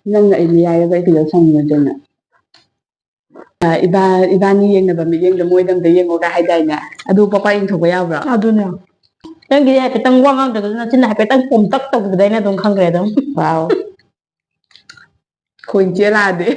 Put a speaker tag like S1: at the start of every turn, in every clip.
S1: ꯅꯪꯅ ꯑꯩ ꯃꯤꯌꯥꯏꯔꯒ ꯑꯩ ꯀꯩꯗꯧ ꯁꯪꯉꯣꯏꯗꯣꯏꯅꯣ? ꯏꯕꯥꯅꯤ ꯌꯦꯡꯅꯕ ꯃꯤꯠꯌꯦꯡꯗ ꯃꯣꯏꯗ ꯑꯝꯇ ꯌꯦꯡꯉꯣꯒ ꯍꯥꯏꯗꯥꯏꯅꯦ? ꯑꯗꯨ ꯄꯄꯥ ꯌꯦꯡꯊꯣꯛꯄ ꯌꯥꯕ꯭ꯔꯣ?
S2: ꯑꯗꯨꯅꯦ ꯅꯪꯒꯤꯗꯤ ꯍꯥꯏꯐꯦꯠꯇꯪ ꯋꯥ ꯉꯥꯡꯗ꯭ꯔꯒꯁꯨ ꯅꯆꯤꯟꯅ ꯍꯥꯏꯐꯦꯠꯇꯪ ꯄꯣꯝꯇꯛ ꯇꯧꯈꯤꯕꯗ ꯑꯩꯅ ꯑꯗꯨꯝ ꯈꯪꯈ꯭ꯔꯦ ꯑꯗꯨꯝ.
S1: ꯋꯥꯎ. ꯈꯣꯏ ꯆꯦꯜꯂꯛꯑꯗꯤ.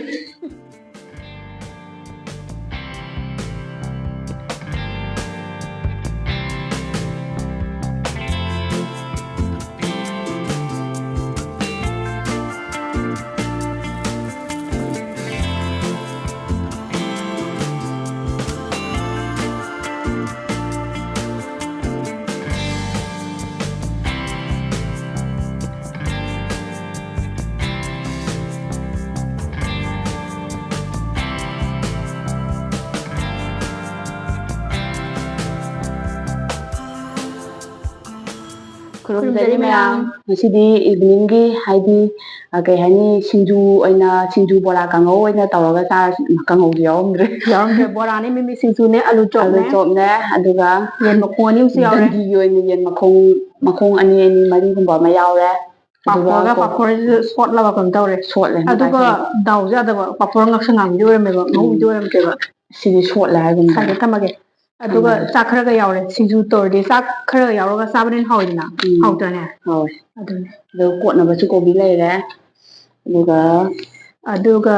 S1: ꯈꯨꯔꯨꯝꯖꯔꯤ ꯃꯌꯥꯝ. ꯉꯁꯤꯗꯤ ꯏꯚꯤꯅꯤꯡꯒꯤ ꯍꯥꯏꯗꯤ ꯀꯩ ꯍꯥꯏꯅꯤ ꯁꯤꯡꯖꯨ ꯕꯣꯔꯥ ꯀꯥꯡꯉꯧ ꯑꯣꯏꯅ ꯇꯧꯔꯒ ꯆꯥꯔꯁꯤ. ꯀꯥꯡꯉꯧꯗꯤ ꯌꯥꯎꯔꯝꯗ꯭ꯔꯦ.
S2: ꯌꯥꯎꯔꯝꯗ꯭ꯔꯦ ꯕꯣꯔꯥꯅꯦ ꯃꯤꯃꯤ ꯁꯤꯡꯖꯨꯅꯦ ꯑꯂꯨ ꯆꯣꯞꯅꯦ
S1: ꯑꯗꯨꯒ
S2: ꯌꯦꯟ ꯃꯈꯣꯡ ꯑꯅꯤꯃꯁꯨ ꯌꯥꯎꯔꯦ.
S1: ꯗꯟꯗꯤꯒꯤ ꯑꯣꯏꯅ ꯌꯦꯟ ꯃꯈꯣꯡ ꯑꯅꯤ ꯃꯔꯤꯒꯨꯝꯕ ꯑꯃ ꯌꯥꯎꯔꯦ.
S2: ꯄꯥꯐꯣꯔꯁꯤꯁꯨ ꯁꯣꯠꯂꯕ ꯀꯩꯅꯣ ꯇꯧꯔꯦ.
S1: ꯁꯣꯠꯂꯦ.
S2: ꯑꯗꯨꯒ ꯗꯥꯎꯁꯨ ꯌꯥꯗꯕ ꯄꯥꯐꯣꯔ ꯉꯛꯁꯪ ꯉꯥꯡꯕꯤꯗꯤ ꯑꯣꯏꯔꯝꯃꯦꯕ ꯉꯧꯕꯤꯗꯤ ꯑꯣꯏꯔꯝꯗ꯭ꯔꯦꯕ.
S1: ꯁꯤꯗꯤ ꯁꯣꯠꯂꯦ ꯍꯥꯏꯒꯨꯝꯕ.
S2: ꯁꯥꯏꯗ ꯊꯝꯃꯒꯦ. ꯑꯗꯨꯒ ꯆꯥꯛ ꯈꯔꯒ ꯌꯥꯎꯔꯦ. ꯁꯤꯡꯖꯨ ꯇꯧꯔꯗꯤ ꯆꯥꯛ ꯈꯔ ꯌꯥꯎꯔꯒ ꯆꯥꯕꯅꯤꯅ ꯍꯥꯎꯏꯗꯅ. ꯍꯥꯎꯇ꯭ꯔꯅꯦ?
S1: ꯍꯥꯎꯋꯦ.
S2: ꯑꯗꯨꯅꯦ.
S1: ꯑꯗꯨꯒ ꯀꯣꯠꯅꯕꯁꯨ ꯀꯣꯕꯤ ꯂꯩꯔꯦ.
S2: ꯑꯗꯨꯒ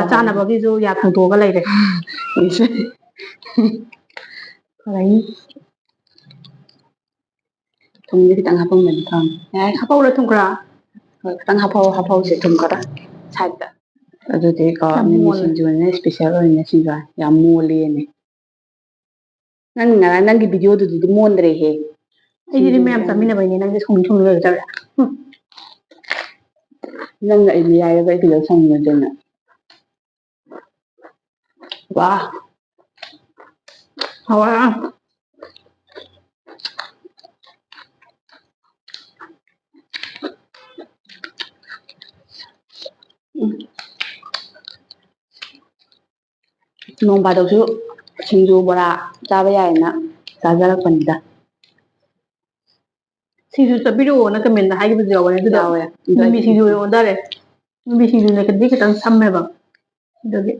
S2: ꯆꯥꯅꯕꯒꯤꯁꯨ ꯌꯥ ꯊꯪꯇꯣꯛꯑꯒ ꯂꯩꯔꯦ.
S1: ꯊꯨꯝꯗꯤ ꯈꯤꯇꯪ ꯍꯥꯞꯄꯝꯕꯗꯤ ꯐꯕꯅꯤ.
S2: ꯌꯥꯔꯦ ꯍꯥꯞꯄꯧꯔꯥ ꯊꯨꯝ ꯈꯔ?
S1: ꯍꯣꯏ ꯈꯤꯇꯪ ꯍꯥꯞꯍꯧꯁꯦ ꯊꯨꯝ ꯈꯔ ꯁꯥꯏꯗꯇ. ꯑꯗꯨꯗꯤ
S2: ꯌꯥꯝ
S1: ꯃꯤꯃꯤ
S2: ꯃꯣꯜꯂꯦ.
S1: ꯁꯤꯡꯖꯨꯅꯤꯅ ꯏꯁꯄꯤꯁꯦꯜ ꯑꯣꯏꯅ ꯁꯤꯡꯖꯨ ꯌꯥꯝ ꯃꯣꯜꯂꯦꯅꯦ. ꯅꯪꯒꯤ ꯚꯤꯗꯤꯑꯣꯗꯨꯗꯤ ꯃꯣꯟꯗ꯭ꯔꯦꯍꯦ.
S2: ꯑꯩꯗꯤ ꯃꯌꯥꯝ ꯆꯥꯃꯤꯟꯅꯕꯩꯅꯦ ꯅꯪꯗꯤ ꯁꯨꯡꯅꯤꯡ ꯂꯩꯔꯖꯔꯦ.
S1: ꯅꯪꯅ ꯑꯩ ꯃꯤꯌꯥꯏꯔꯒ ꯑꯩ ꯀꯩꯗꯧ ꯁꯪꯉꯣꯏꯗꯣꯏꯅꯣ? ꯋꯥ.
S2: ꯍꯥꯎꯔꯦ.
S1: ꯅꯣꯡ ꯐꯥꯗꯣꯛꯁꯨ ꯁꯤꯡꯖꯨ ꯕꯣꯔꯥ ꯆꯥꯕ ꯌꯥꯏꯅ ꯆꯥꯖꯔꯛꯄꯅꯤꯗ.
S2: ꯁꯤꯡꯖꯨ ꯆꯠꯄꯤꯔꯛꯑꯣꯅ ꯀꯃꯦꯟꯗ ꯍꯥꯏꯈꯤꯕꯁꯨ ꯌꯥꯎꯕꯅꯦ ꯑꯗꯨꯗ
S1: ꯌꯥꯎꯋꯦ
S2: ꯃꯤꯃꯤ ꯁꯤꯡꯖꯨ ꯑꯣꯏꯅ ꯑꯣꯟꯊꯔꯦ. ꯃꯤꯃꯤ ꯁꯤꯡꯖꯨꯅꯗꯤ ꯈꯤꯇꯪ ꯁꯝꯃꯦꯕ ꯑꯗꯨꯒꯤ.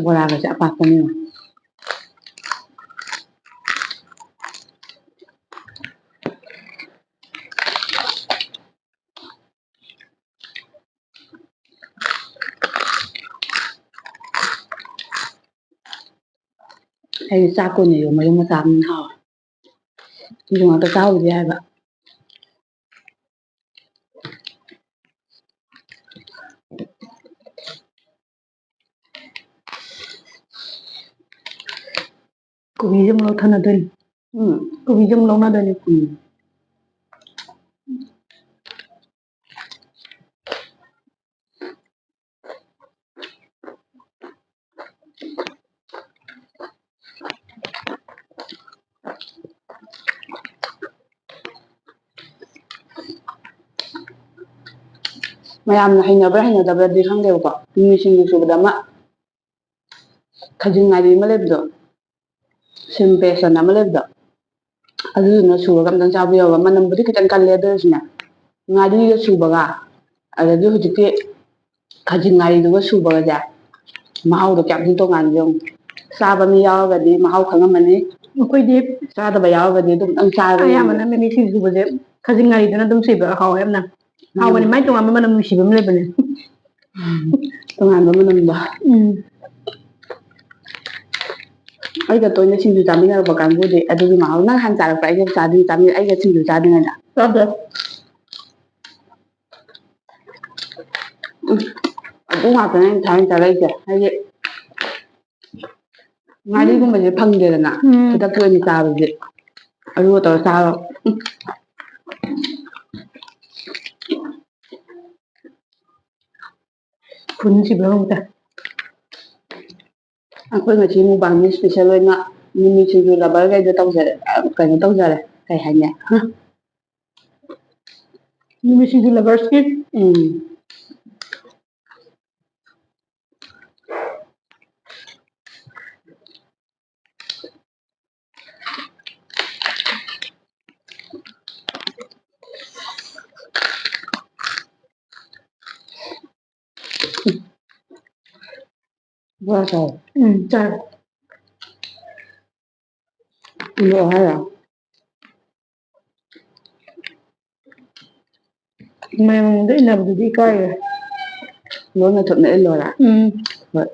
S1: ꯕꯣꯔꯥꯒꯁꯦ ꯑꯄꯥꯛꯄꯅꯤ. ꯑꯩꯗꯤ ꯆꯥꯛꯀ ꯑꯣꯏꯅ ꯌꯣꯝꯃꯒ ꯆꯥꯕꯅ ꯍꯥꯎꯋꯦ. ꯁꯤꯡꯖꯨ ꯉꯥꯛꯇ ꯆꯥꯕꯕꯨꯗꯤ ꯌꯥꯏꯕ.
S2: ꯀꯣꯕꯤꯁꯦ ꯑꯃꯨꯛ ꯂꯧꯊꯅꯗꯣꯏꯅꯤ. ꯀꯣꯕꯤꯁꯦ ꯑꯃꯨꯛ ꯂꯧꯅꯗꯣꯏꯅꯤ.
S1: ꯃꯌꯥꯝꯅ ꯍꯩꯅꯕ꯭ꯔꯥ ꯍꯩꯅꯗꯕ꯭ꯔꯗꯤ ꯈꯪꯗꯦꯕꯀꯣ. ꯃꯤꯃꯤ ꯁꯤꯡꯖꯨ ꯁꯨꯕꯗ ꯑꯃ ꯈꯖꯤꯡ ꯉꯥꯔꯤ ꯑꯃ ꯂꯩꯕꯗꯣ. ꯁꯤꯡ ꯄꯦꯁ ꯑꯅ ꯑꯃ ꯂꯩꯕꯗꯣ. ꯑꯗꯨꯗꯨꯅ ꯁꯨꯔꯒ ꯑꯝꯇꯪ ꯆꯥꯕꯤꯌꯣꯕ. ꯃꯅꯝꯕꯨꯗꯤ ꯈꯤꯇꯪ ꯀꯜꯂꯦ ꯑꯗꯨ ꯑꯣꯏꯔꯁꯨꯅꯦ. ꯉꯥꯔꯤꯒ ꯁꯨꯕꯒ ꯑꯗꯒꯤ ꯍꯧꯖꯤꯛꯀꯤ ꯈꯖꯤꯡ ꯉꯥꯔꯤꯗꯨꯒ ꯁꯨꯕꯒꯁꯦ ꯃꯍꯥꯎꯗꯣ ꯀꯌꯥꯝ ꯊꯤ ꯇꯣꯡꯉꯥꯟꯒꯦ ꯌꯦꯡꯉꯨ. ꯆꯥꯕ ꯃꯤ ꯌꯥꯎꯔꯒꯗꯤ ꯃꯍꯥꯎ ꯈꯪꯉꯝꯃꯅꯤ.
S2: ꯑꯩꯈꯣꯏꯗꯤ
S1: ꯆꯥꯗꯕ ꯌꯥꯎꯔꯒꯗꯤ ꯑꯗꯨꯝ ꯆꯥꯔꯒ ꯌꯦꯡꯉꯣꯕ.
S2: ꯑꯌꯥꯝꯕꯅ ꯃꯤꯃꯤ ꯁꯤꯡꯖꯨ ꯁꯨꯕꯁꯦ ꯈꯖꯤꯡ ꯉꯥꯔꯤꯗꯨꯅ ꯑꯗꯨꯝ ꯁꯨꯏꯕ ꯍꯥꯎꯋꯦ ꯌꯥꯝꯅ. ꯍꯥꯎꯕꯅꯤ ꯃꯥꯏ ꯇꯣꯉꯥꯟꯕ ꯃꯅꯝ ꯅꯨꯡꯁꯤꯕ ꯑꯃ ꯂꯩꯕꯅꯦ.
S1: ꯇꯣꯉꯥꯟꯕ ꯃꯅꯝꯗꯣ. ꯑꯩꯒ ꯇꯣꯏꯅ ꯁꯤꯡꯖꯨ ꯆꯥꯃꯤꯟꯅꯔꯛꯄ ꯀꯥꯡꯕꯨꯗꯤ ꯑꯗꯨꯒꯤ ꯃꯍꯥꯎ. ꯅꯪ ꯍꯥꯟꯅ ꯆꯥꯔꯛꯄ꯭ꯔꯥ ꯑꯩꯒ ꯁꯤꯡꯖꯨ ꯆꯥꯗ꯭ꯔꯤꯉꯩꯗ?
S2: ꯆꯥꯗꯦ.
S1: ꯑꯗꯨ ꯉꯥꯛꯇꯅꯦ ꯑꯩꯅ ꯊꯥꯏꯅ ꯆꯥꯔꯛꯏꯁꯦ. ꯍꯥꯏꯗꯤ ꯉꯥꯔꯤꯒꯨꯝꯕꯁꯦ ꯐꯪꯗꯦꯗꯅ ꯈꯨꯗꯛꯀꯤ ꯑꯣꯏꯅ ꯆꯥꯕꯁꯦ. ꯑꯗꯨꯒ ꯇꯧꯔ ꯆꯥꯕ. ꯑꯩꯈꯣꯏ ꯉꯁꯤ ꯃꯨꯛꯕꯥꯡꯒꯤ ꯏꯁꯄꯤꯁꯦꯜ ꯑꯣꯏꯅ ꯃꯤꯃꯤ ꯁꯤꯡꯖꯨ ꯂꯕꯔꯈꯩꯗꯣ ꯀꯩꯅꯣ ꯇꯧꯖꯔꯦ. ꯀꯩ ꯍꯥꯏꯅꯤ?
S2: ꯃꯤꯃꯤ ꯁꯤꯡꯖꯨ ꯂꯚꯔꯁꯀꯤ
S1: Quá trời.
S2: ꯆꯥꯏ
S1: Nhiều hay là
S2: ꯃꯌꯥꯝꯗ ꯏꯟꯅꯕꯗꯨꯗꯤ ꯏꯀꯥꯏꯔꯦ
S1: lúa này thuận lợi rồi ạ. Vậy.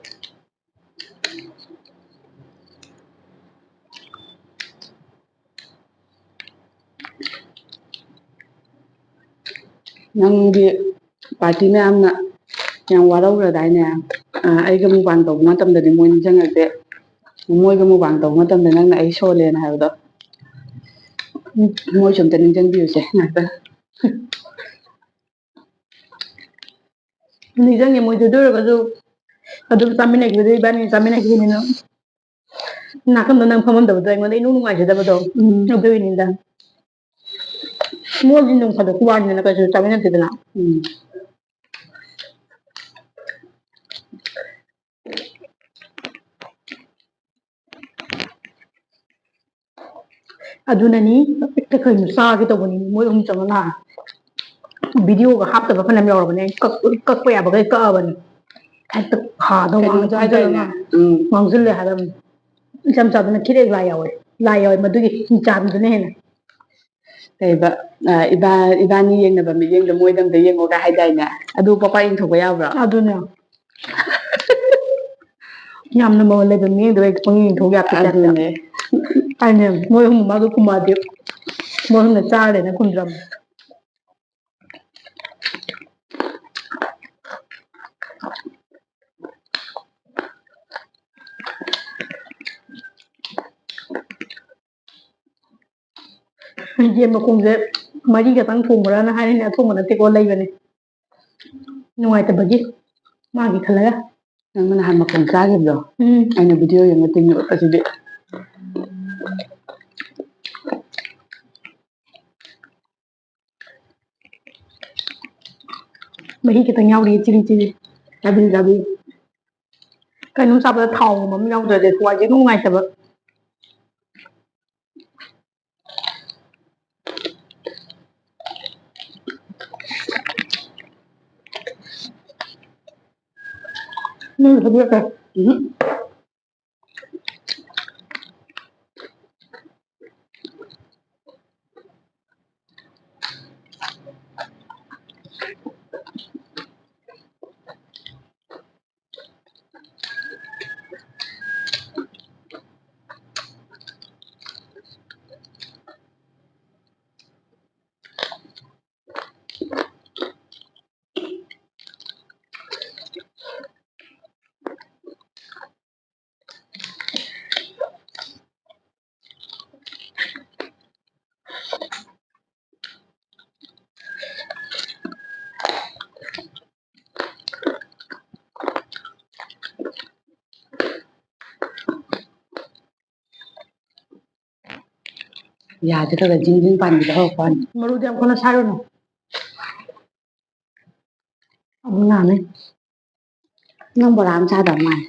S1: Nangdi party ꯃꯌꯥꯝꯅ ꯌꯥꯝ ꯋꯥꯔꯧꯔꯗꯥꯏꯅꯦ ꯑꯩꯒ ꯃꯨꯛꯕꯥꯡ ꯇꯧꯕ ꯃꯇꯝꯗꯗꯤ ꯃꯣꯏ ꯅꯤꯡꯁꯤꯡꯉꯛꯇꯦ ꯃꯣꯏꯒ ꯃꯨꯛꯕꯥꯡ ꯇꯧꯕ ꯃꯇꯝꯗ ꯅꯪꯅ ꯑꯩ ꯁꯣꯜꯂꯦꯅ ꯍꯥꯏꯕꯗꯣ ꯃꯣꯏꯁꯨ ꯑꯝꯇ ꯅꯤꯡꯁꯤꯡꯕꯤꯌꯨꯁꯦ ꯉꯥꯛꯇꯪ
S2: ꯅꯤꯡꯁꯤꯡꯉꯦ ꯃꯣꯏꯗꯨ ꯑꯗꯨ ꯑꯣꯏꯔꯒꯁꯨ ꯑꯗꯨꯝ ꯆꯥꯃꯤꯟꯅꯈꯤꯕꯗꯣ ꯏꯕꯥꯅꯤ ꯆꯥꯃꯤꯟꯅꯈꯤꯕꯅꯤꯅ ꯅꯥꯀꯟꯗ ꯅꯪ ꯐꯝꯃꯝꯗꯕꯗꯣ ꯑꯩꯉꯣꯟꯗ ꯏꯅꯨꯡ ꯅꯨꯡꯉꯥꯏꯖꯗꯕꯗꯣ ꯑꯗꯨꯒꯤꯅꯤꯗ ꯃꯣꯏꯗꯤ ꯅꯣꯡ ꯐꯥꯗꯣꯛꯀꯤ ꯋꯥꯅꯤꯗꯅ ꯀꯩꯁꯨ ꯆꯥꯃꯤꯟꯅꯗꯦꯗꯅ ꯑꯗꯨꯅꯅꯤ ꯍꯦꯛꯇ ꯀꯩꯅꯣ ꯆꯥꯒꯦ ꯇꯧꯕꯅꯤ ꯃꯣꯏ ꯑꯍꯨꯝ ꯆꯪꯉꯒ ꯚꯤꯗꯤꯑꯣꯒ ꯍꯥꯞꯇꯕ ꯐꯅꯌꯥꯝ ꯌꯥꯎꯔꯕꯅꯦ ꯀꯛꯄ ꯌꯥꯕꯈꯩ ꯀꯛꯑꯕꯅꯤ ꯍꯦꯛꯇ ꯈꯥꯗ ꯋꯥꯡꯅ ꯐꯝꯖꯜꯂꯒ ꯉꯥꯡꯁꯤꯜꯂꯦ ꯍꯥꯏꯔꯕꯅꯤ ꯏꯆꯝ ꯆꯥꯕꯅ ꯈꯤꯔꯦꯛ ꯂꯥꯏ ꯌꯥꯎꯋꯦ ꯃꯗꯨꯒꯤ ꯆꯥꯕꯤꯗꯨꯅ ꯍꯦꯟꯅ
S1: ꯀꯩꯕ ꯏꯕꯥꯅꯤ ꯌꯦꯡꯅꯕ ꯃꯤꯠꯌꯦꯡꯗ ꯃꯣꯏꯗ ꯑꯝꯇ ꯌꯦꯡꯉꯣꯒ ꯍꯥꯏꯗꯥꯏꯅꯦ ꯑꯗꯨ ꯄꯄꯥ ꯌꯦꯡꯊꯣꯛꯄ ꯌꯥꯕ꯭ꯔꯣ
S2: ꯑꯗꯨꯅꯦ ꯌꯥꯝꯅ ꯃꯃꯜ ꯂꯩꯕ ꯃꯤꯠꯌꯦꯡꯗꯣ ꯄꯪꯌꯦꯡ ꯌꯦꯡꯊꯣꯛ ꯌꯥꯕꯩ ꯇꯥꯏꯞꯇ
S1: ꯑꯗꯨꯅꯦ
S2: ꯑꯩꯅ ꯃꯣꯏ ꯑꯍꯨꯝ ꯃꯥꯗꯣ ꯈꯨꯝꯃꯛꯑꯗꯤ ꯃꯣꯏ ꯑꯍꯨꯝꯅ ꯆꯥꯔꯦꯅ ꯈꯨꯝꯗ꯭ꯔꯕꯅꯤ ꯌꯦꯟ ꯃꯈꯣꯡꯁꯦ ꯃꯔꯤ ꯈꯛꯇꯪ ꯊꯣꯡꯕ꯭ꯔꯥꯅ ꯍꯥꯏꯔꯤꯅꯦ ꯑꯊꯣꯡꯕ ꯅꯠꯇꯦꯀꯣ ꯂꯩꯕꯅꯦ ꯅꯨꯡꯉꯥꯏꯇꯕꯒꯤ ꯃꯥꯒꯤ ꯈꯜꯂꯒ
S1: ꯅꯪꯅ ꯅꯍꯥꯟ ꯃꯈꯣꯡ ꯆꯥꯈꯤꯕꯗꯣ ꯑꯩꯅ ꯚꯤꯗꯤꯑꯣ ꯌꯦꯡꯉ ꯇꯤꯡ ꯑꯁꯤꯗꯤ
S2: ꯃꯍꯤ ꯈꯤꯇꯪ ꯌꯥꯎꯔꯤ ꯆꯤꯔꯤ ꯆꯤꯔꯤ ꯆꯥꯕꯤꯌꯨ ꯀꯩꯅꯣꯝ ꯆꯥꯕꯗ ꯊꯥꯎꯒꯨꯝꯕ ꯑꯃ ꯌꯥꯎꯗ꯭ꯔꯗꯤ ꯊꯋꯥꯏꯁꯦ ꯅꯨꯡꯉꯥꯏꯇꯕ
S1: ꯌꯥꯁꯦ ꯈꯔ ꯖꯤꯡ ꯖꯤꯡ ꯄꯥꯟꯕꯤꯗ ꯍꯧꯔꯛꯄꯅꯤ
S2: ꯃꯔꯨꯗꯤ ꯌꯥꯝ ꯀꯟꯅ ꯁꯥꯏꯔꯨꯅꯨ ꯑꯃꯨꯛ ꯅꯥꯅꯤ
S1: ꯅꯪ ꯕꯣꯔꯥ ꯑꯃ ꯆꯥꯗꯕ ꯃꯥꯜꯂꯦ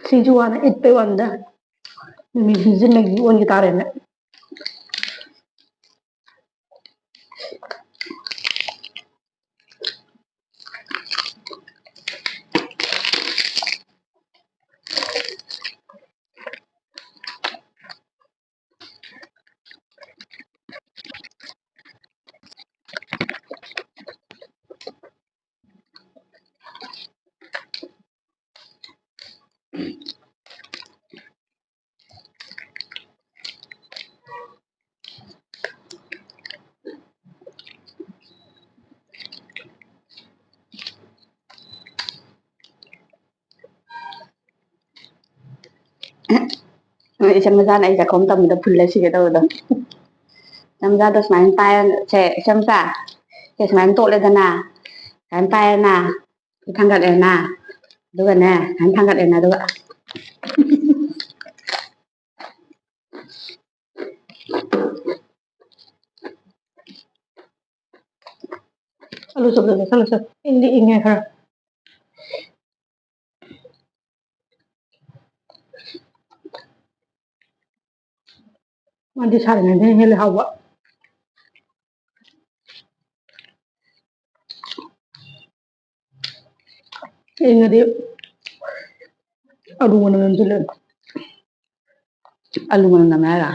S2: ꯁꯤꯡꯖꯨ ꯍꯥꯟꯅ ꯏꯠꯄꯩ ꯋꯥꯅꯤꯗ ꯃꯤꯃꯤꯁꯤꯡꯁꯦ ꯃꯦꯒꯤ ꯑꯣꯟꯈꯤ ꯇꯥꯔꯦꯅ
S1: ꯏꯆꯝ ꯃꯆꯥꯅ ꯑꯩ ꯆꯥꯛꯈꯣꯝ ꯇꯝꯕꯗ ꯐꯨꯜꯂ ꯁꯤꯒꯦ ꯇꯧꯕꯗꯣ ꯏꯆꯝ ꯃꯆꯥꯗꯣ ꯁꯨꯃꯥꯏꯅ ꯄꯥꯏꯔ ꯁꯦ ꯏꯆꯝ ꯃꯆꯥ ꯁꯦ ꯁꯨꯃꯥꯏꯅ ꯇꯣꯠꯂꯦꯗꯅ ꯁꯨꯃꯥꯏꯅ ꯄꯥꯏꯔꯦꯅ ꯊꯥꯡꯒꯠꯂꯦꯅ ꯑꯗꯨꯒꯅꯦ ꯁꯨꯃꯥꯏꯅ ꯊꯥꯡꯒꯠꯂꯦꯅ ꯑꯗꯨꯒ
S2: ꯑꯂꯨ ꯆꯞ ꯆꯠꯂꯁꯨ ꯏꯪꯗꯤ ꯏꯪꯉꯦ ꯈꯔ ꯃꯥꯗꯤ ꯁꯥꯔꯤꯉꯩꯗꯅ ꯍꯦꯜꯂꯦ ꯍꯥꯎꯕ ꯏꯪꯉꯗꯤ ꯑꯂꯨ ꯃꯅꯝ ꯅꯝꯁꯤꯜꯂꯦ
S1: ꯑꯂꯨ ꯃꯅꯝ ꯅꯝꯃꯦ ꯍꯥꯏꯔꯣ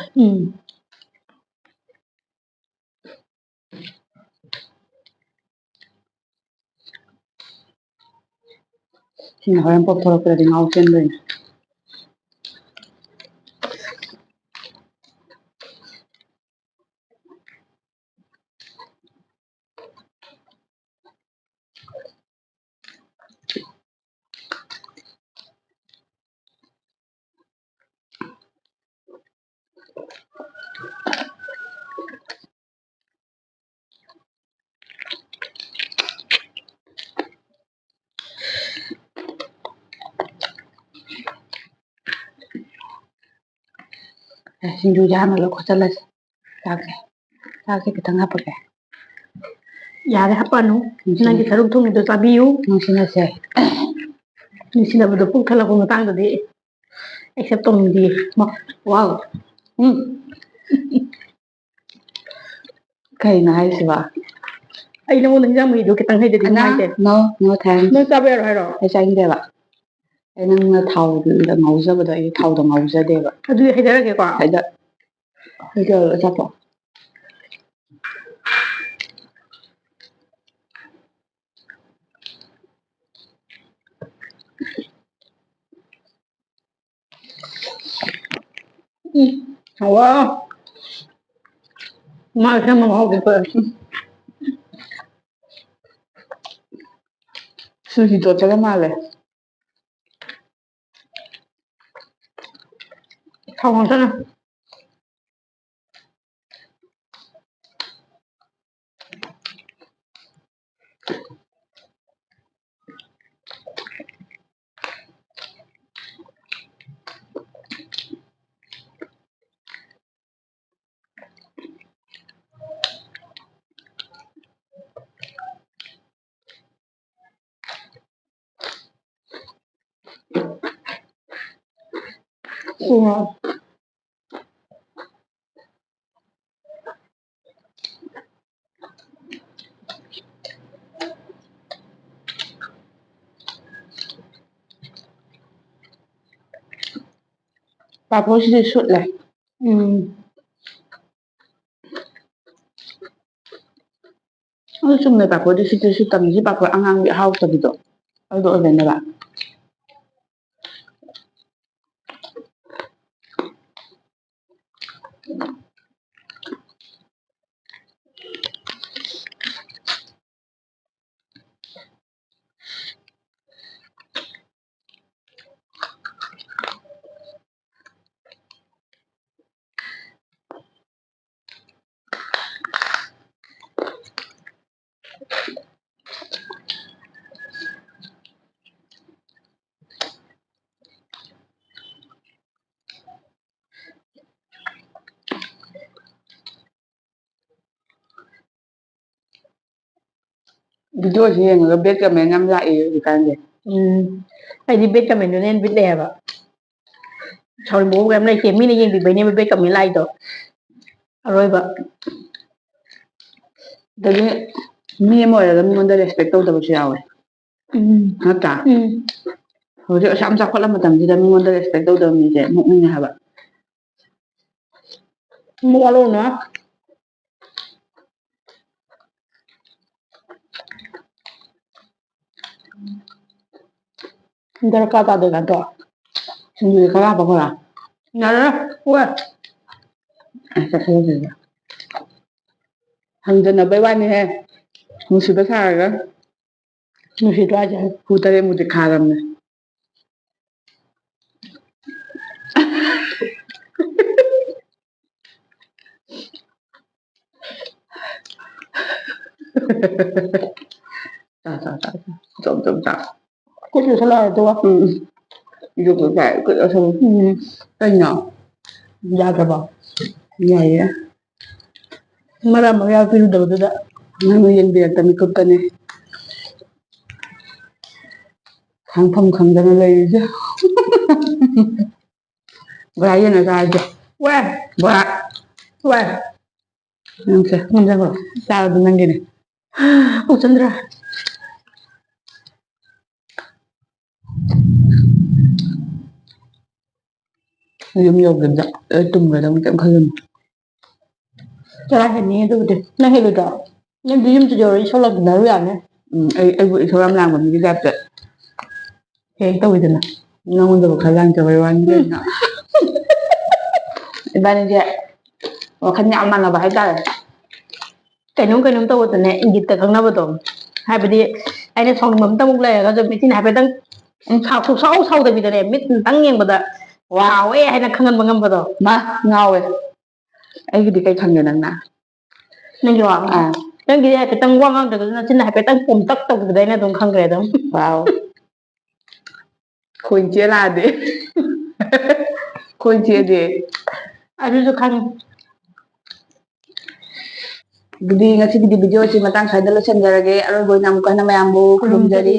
S1: ꯁꯤꯅ ꯍꯣꯔꯦꯟ ꯄꯣꯛꯊꯣꯔꯛꯄꯗꯗꯤ ꯉꯥꯎ ꯆꯦꯟꯗꯣꯏꯅꯦ ꯁꯤꯡꯖꯨꯁꯦ ꯍꯥꯟꯅ ꯂꯧꯈꯠꯆꯜꯂꯁꯤ ꯆꯥꯛꯁꯦ ꯈꯤꯇꯪ ꯍꯥꯞꯄꯛꯀꯦ
S2: ꯌꯥꯔꯦ ꯍꯥꯞꯄꯛꯑꯅꯨ ꯅꯪꯒꯤ ꯁꯔꯨꯛ ꯊꯣꯡꯕꯗꯣ ꯆꯥꯕꯤꯌꯨ
S1: ꯅꯨꯡꯁꯤꯅꯁꯦ
S2: ꯅꯨꯡꯁꯤꯅꯕꯗꯣ ꯄꯨꯛ ꯊꯜꯂꯛꯄ ꯃꯇꯥꯡꯗꯗꯤ ꯑꯦꯛꯁꯦꯞ ꯇꯧꯅꯤꯡꯗꯦ
S1: ꯋꯥꯎ ꯀꯩꯅꯣ ꯍꯥꯏꯁꯤꯕ
S2: ꯑꯩ ꯅꯉꯣꯟꯗ ꯍꯤꯟꯖꯥꯡ ꯃꯍꯤꯗꯣ ꯈꯤꯇꯪ ꯍꯩꯗꯗꯤ ꯅꯨꯡꯉꯥꯏꯇꯦ
S1: ꯅꯣ ꯊꯦꯡꯛꯁ
S2: ꯅꯪ ꯆꯥꯕ ꯌꯥꯔꯣꯏ ꯍꯥꯏꯔꯣ
S1: ꯑꯩ ꯆꯥꯅꯤꯡꯗꯦꯕ ꯑꯩ ꯅꯪꯅ ꯊꯥꯎꯗ ꯉꯧꯖꯕꯗꯣ ꯑꯩ ꯊꯥꯎꯗ ꯉꯧꯖꯗꯦꯕ
S2: ꯑꯗꯨꯗꯤ ꯍꯩꯊꯔꯒꯦꯀꯣ
S1: ꯍꯩꯊꯔꯣ ꯑꯆꯥꯄꯣꯠ
S2: ꯍꯥꯎꯋꯥ ꯃꯥ ꯁꯦꯝꯕ ꯃꯍꯥꯎꯗꯤ
S1: ꯁꯨꯍꯤ ꯇꯣꯠꯄꯒ ꯃꯥꯜꯂꯦ
S2: ꯊꯥꯎ ꯉꯧꯁꯅꯨ
S1: ꯄꯥꯐꯣꯔꯁꯤꯗꯤ ꯁꯨꯠꯂꯦ ꯑꯗꯨ ꯆꯨꯝꯅ ꯄꯥꯐꯣꯔꯗꯤ ꯁꯨꯠꯇꯤ ꯁꯨꯠꯇꯕꯅꯤ ꯁꯤ ꯄꯥꯐꯣꯔ ꯑꯉꯥꯡꯕꯤ ꯑꯍꯥꯎꯇꯕꯤꯗꯣ ꯑꯗꯨꯗꯣ ꯑꯣꯏꯗꯣꯏꯅꯦꯕ ꯚꯤꯗꯤꯑꯣꯁꯤ ꯌꯦꯡꯉꯒ ꯕꯦꯠ ꯀꯃꯦꯟ ꯌꯥꯝ ꯂꯥꯛꯏ ꯍꯧꯖꯤꯛꯀꯥꯟꯁꯦ
S2: ꯑꯩꯗꯤ ꯕꯦꯠ ꯀꯃꯦꯟꯗꯨꯅ ꯍꯦꯟꯅ ꯕꯤꯠ ꯂꯩꯑꯦꯕ ꯁꯥꯎꯅꯤꯡꯕꯕꯨ ꯀꯩꯝ ꯂꯩꯇꯦ ꯃꯤꯅ ꯌꯦꯡꯕꯤꯕꯩꯅꯦꯕ ꯕꯦꯠ ꯀꯃꯦꯟ ꯂꯥꯛꯏꯗꯣ ꯑꯔꯣꯏꯕ
S1: ꯑꯗꯒꯤ ꯃꯤ ꯑꯃ ꯑꯣꯏꯔꯒ ꯃꯤꯉꯣꯟꯗ ꯔꯦꯁꯄꯦꯛ ꯇꯧꯗꯕꯁꯨ ꯌꯥꯎꯋꯦ ꯅꯠꯇ꯭ꯔꯥ ꯍꯧꯖꯤꯛ ꯑꯁꯨꯛ ꯌꯥꯝ ꯆꯥꯎꯈꯠꯂ ꯃꯇꯝꯁꯤꯗ ꯃꯤꯉꯣꯟꯗ ꯔꯦꯁꯄꯦꯛ ꯇꯧꯗꯕ ꯃꯤꯁꯦ ꯅꯣꯛꯅꯤꯡꯉꯦ ꯍꯥꯏꯕ
S2: ꯃꯋꯥ ꯂꯧꯅꯨ ꯗꯔꯀꯥꯔ ꯇꯥꯗꯦ ꯅꯠꯇ꯭ꯔꯣ
S1: ꯁꯤꯡꯖꯨꯁꯦ ꯈꯔ ꯍꯥꯞꯄꯛꯈꯣꯔꯥ
S2: ꯌꯥꯔꯦ
S1: ꯍꯪꯖꯟꯅꯕꯩ ꯋꯥꯅꯤꯍꯦ ꯅꯨꯡꯁꯤꯕ ꯁꯥꯔꯒ
S2: ꯅꯨꯡꯁꯤꯗ꯭ꯔꯣ ꯍꯥꯏꯁꯦ
S1: ꯍꯨ 3 ꯃꯨꯛꯇꯤ ꯈꯥꯔꯕꯅꯦ 자. 좀 자.
S2: ꯀꯨꯠꯁꯨ ꯁꯜꯂꯛꯑꯦ ꯑꯗꯨꯒ
S1: 이거 잘 끓여서 ꯀꯩꯅꯣ
S2: ꯌꯥꯗ꯭ꯔꯕꯣ
S1: ꯌꯥꯏꯌꯦ
S2: ꯃꯔꯛ ꯑꯃ ꯌꯥꯎꯕꯤꯔꯨꯗꯕꯗꯨꯗ
S1: ꯅꯪꯅ ꯌꯦꯡꯕꯤꯔꯛꯇ ꯃꯤꯀꯨꯞꯇꯅꯤ ꯈꯥꯡꯐꯝ ꯈꯪꯗꯅ ꯂꯩꯔꯤꯁꯦ ꯕꯣꯔꯥ ꯌꯦꯟꯅ ꯆꯥꯔꯁꯦ
S2: ꯋꯦ
S1: ꯕꯣꯔꯥ
S2: ꯋꯦ
S1: ꯅꯪꯁꯦ
S2: ꯉꯝꯖꯕ꯭ꯔꯣ
S1: ꯆꯥꯔꯗꯤ ꯅꯪꯒꯤꯅꯦ
S2: ꯄꯨꯆꯟꯗ꯭ꯔ
S1: ꯌꯨꯝ ꯌꯧꯗꯕꯤꯗ ꯇꯨꯝꯒ꯭ꯔꯗꯧꯅꯤ ꯀꯩꯝ ꯈꯜꯂꯨꯅꯨ
S2: ꯆꯔꯥ ꯍꯦꯟꯅꯤ ꯑꯗꯨꯕꯨꯗꯤ ꯅꯪ ꯍꯦꯜꯂꯣꯏꯗ꯭ꯔꯣ ꯅꯪꯗꯤ ꯌꯨꯝꯗ ꯌꯧꯔꯛꯏ ꯏꯁꯧ ꯂꯥꯡꯗꯅꯔꯨ ꯌꯥꯅꯤ
S1: ꯑꯩꯕꯨ ꯏꯁꯧ ꯌꯥꯝ ꯂꯥꯡꯕ ꯃꯤꯒꯤ ꯇꯥꯏꯞꯇ
S2: ꯍꯦꯛ ꯇꯧꯋꯤꯗꯅ
S1: ꯅꯉꯣꯟꯗꯕꯨ ꯈꯔ ꯂꯥꯡꯖꯕꯩ ꯋꯥꯅꯤ ꯀꯩꯅꯣ 이번에 ꯋꯥꯈꯜ ꯌꯥꯝ ꯃꯥꯟꯅꯕ ꯍꯥꯏꯇꯥꯔꯦ
S2: ꯀꯩꯅꯣꯝ ꯇꯧꯕꯗꯅꯦ ꯏꯪꯒꯤꯠꯇ ꯈꯪꯅꯕꯗꯣ ꯍꯥꯏꯕꯗꯤ ꯑꯩꯅ ꯁꯥꯎꯅꯤꯡꯕ ꯑꯃꯇꯃꯨꯛ ꯂꯩꯔꯒꯁꯨ ꯃꯤꯠꯁꯤꯅ ꯍꯥꯏꯐꯦꯠꯇꯪ ꯁꯨꯡꯁꯥꯎ ꯁꯥꯎꯗꯕꯤꯗꯅꯦ ꯃꯤꯠꯇꯪ ꯌꯦꯡꯕꯗ ꯁꯥꯎꯋꯦ ꯍꯥꯏꯅ ꯈꯪꯍꯟꯕ ꯉꯝꯕꯗꯣ
S1: ꯃꯥ ꯉꯥꯎꯋꯦ ꯑꯩꯒꯤꯗꯤ ꯀꯩ ꯈꯪꯒꯦ ꯅꯪꯅ
S2: ꯅꯪꯒꯤ ꯋꯥ ꯅꯪꯒꯤꯗꯤ ꯍꯥꯏꯐꯦꯠꯇꯪ ꯋꯥ ꯉꯥꯡꯗ꯭ꯔꯒꯁꯨ ꯅꯆꯤꯟꯅ ꯍꯥꯏꯐꯦꯠꯇꯪ ꯄꯣꯝꯇꯛ ꯇꯧꯕꯗ ꯑꯩꯅ ꯑꯗꯨꯝ ꯈꯪꯈ꯭ꯔꯦ ꯑꯗꯨꯝ
S1: ꯋꯥꯎ ꯈꯣꯏ ꯆꯦ ꯂꯥꯛꯑꯗꯤ ꯈꯣꯏ ꯆꯦꯗꯤ
S2: ꯑꯗꯨꯁꯨ ꯈꯪꯉꯤ
S1: ꯑꯗꯨꯗꯤ ꯉꯁꯤꯒꯤꯗꯤ ꯚꯤꯗꯤꯑꯣꯁꯤ ꯃꯇꯥꯡ ꯁ꯭ꯋꯥꯏꯗ ꯂꯣꯏꯁꯤꯟꯖꯔꯒꯦ ꯑꯔꯣꯏꯕ ꯑꯣꯏꯅ ꯑꯃꯨꯛꯀ ꯍꯟꯅ ꯃꯌꯥꯝꯕꯨ ꯈꯨꯔꯨꯝꯖꯔꯤ